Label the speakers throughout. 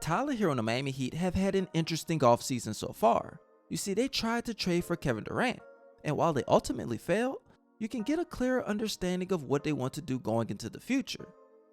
Speaker 1: Tyler Hero and the Miami Heat have had an interesting offseason so far. You see, they tried to trade for Kevin Durant, and while they ultimately failed, you can get a clearer understanding of what they want to do going into the future.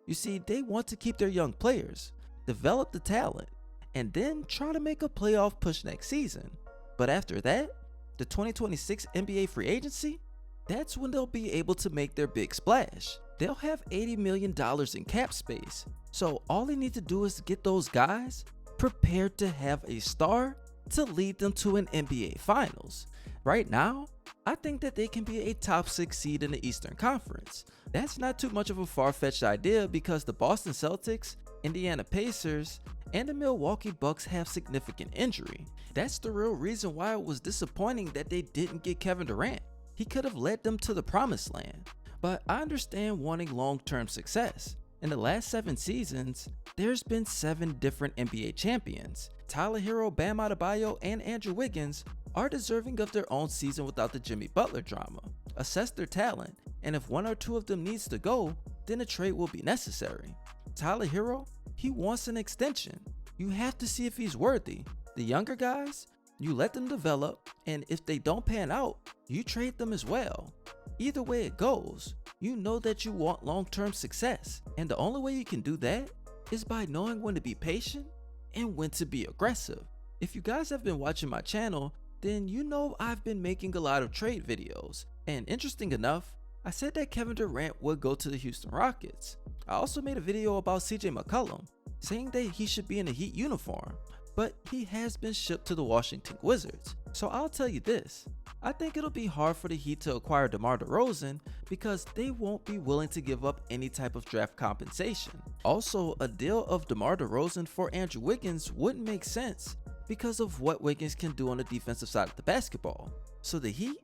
Speaker 1: You see, they want to keep their young players, develop the talent, and then try to make a playoff push next season. But after that, the 2026 NBA free agency, that's when they'll be able to make their big splash. They'll have $80 million in cap space, so all they need to do is get those guys prepared to have a star to lead them to an NBA Finals. Right now, I think that they can be a top 6 seed in the Eastern Conference. That's not too much of a far-fetched idea because the Boston Celtics, Indiana Pacers, and the Milwaukee Bucks have significant injury. That's the real reason why it was disappointing that they didn't get Kevin Durant. He could have led them to the promised land. But I understand wanting long-term success. In the last 7 seasons, there's been 7 different NBA champions. Tyler Hero, Bam Adebayo, and Andrew Wiggins are deserving of their own season without the Jimmy Butler drama. Assess their talent, and if 1 or 2 of them needs to go, then a trade will be necessary. Tyler Hero, he wants an extension. You have to see if he's worthy. The younger guys, you let them develop, and if they don't pan out, you trade them as well. Either way it goes, you know that you want long-term success, and the only way you can do that is by knowing when to be patient and when to be aggressive. If you guys have been watching my channel, then you know I've been making a lot of trade videos, and interesting enough, I said that Kevin Durant would go to the Houston Rockets. I also made a video about CJ McCollum, saying that he should be in a Heat uniform, but he has been shipped to the Washington Wizards. So I'll tell you this, I think it'll be hard for the Heat to acquire Demar Derozan because they won't be willing to give up any type of draft compensation. Also, a deal of Demar Derozan for Andrew Wiggins wouldn't make sense because of what Wiggins can do on the defensive side of the basketball. So the Heat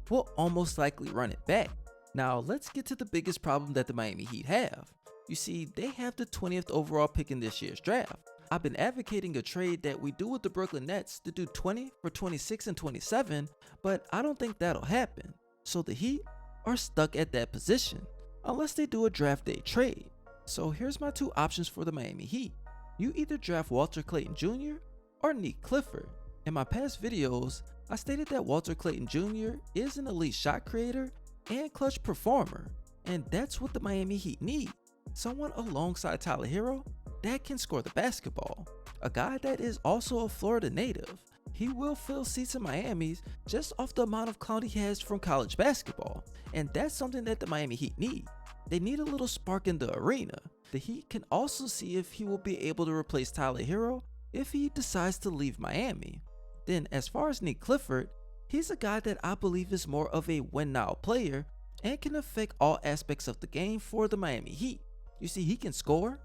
Speaker 1: will almost likely run it back. Now let's get to the biggest problem that the Miami Heat have. You see, they have the 20th overall pick in this year's draft. I've been advocating a trade that we do with the Brooklyn Nets to do 20 for 26 and 27, but I don't think that'll happen. So the Heat are stuck at that position, unless they do a draft day trade. So here's my 2 options for the Miami Heat. You either draft Walter Clayton Jr. or Nique Clifford. In my past videos, I stated that Walter Clayton Jr. is an elite shot creator and clutch performer, and that's what the Miami Heat need. Someone alongside Tyler Hero that can score the basketball. A guy that is also a Florida native. He will fill seats in Miami's just off the amount of clout he has from college basketball, and that's something that the Miami Heat need. They need a little spark in the arena. The Heat can also see if he will be able to replace Tyler Hero if he decides to leave Miami. Then as far as Nique Clifford, he's a guy that I believe is more of a win-now player and can affect all aspects of the game for the Miami Heat. You see, he can score,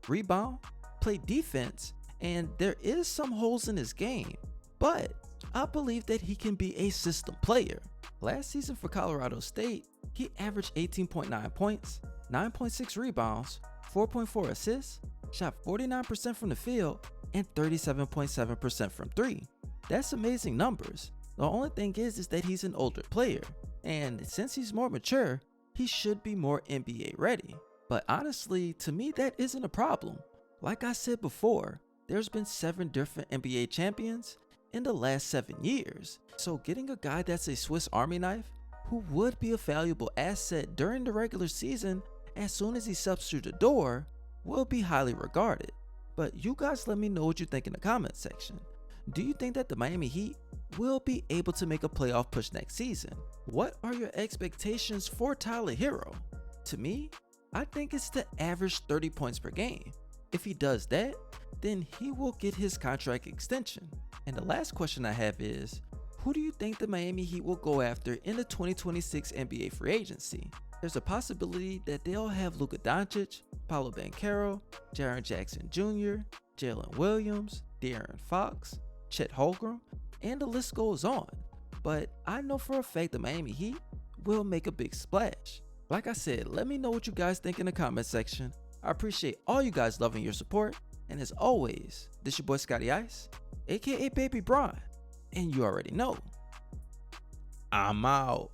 Speaker 1: rebound, play defense, and there is some holes in his game, but I believe that he can be a system player. Last season for Colorado State, he averaged 18.9 points, 9.6 rebounds, 4.4 assists, shot 49% from the field, and 37.7% from 3. That's amazing numbers. The only thing is that he's an older player, and since he's more mature, he should be more NBA ready. But honestly, to me that isn't a problem. Like I said before, there's been 7 different NBA champions in the last 7 years. So getting a guy that's a Swiss Army knife, who would be a valuable asset during the regular season as soon as he steps through the door, will be highly regarded. But you guys let me know what you think in the comment section. Do you think that the Miami Heat will be able to make a playoff push next season? What are your expectations for Tyler Hero? To me, I think it's to average 30 points per game. If he does that, then he will get his contract extension. And the last question I have is, who do you think the Miami Heat will go after in the 2026 NBA free agency? There's a possibility that they'll have Luka Doncic, Paolo Banchero, Jaren Jackson Jr., Jalen Williams, De'Aaron Fox, Chet Holmgren, and the list goes on. But I know for a fact the Miami Heat will make a big splash. Like I said, let me know what you guys think in the comment section. I appreciate all you guys loving your support. And as always, this your boy Scotty Ice, aka Baby Bron. And you already know, I'm out.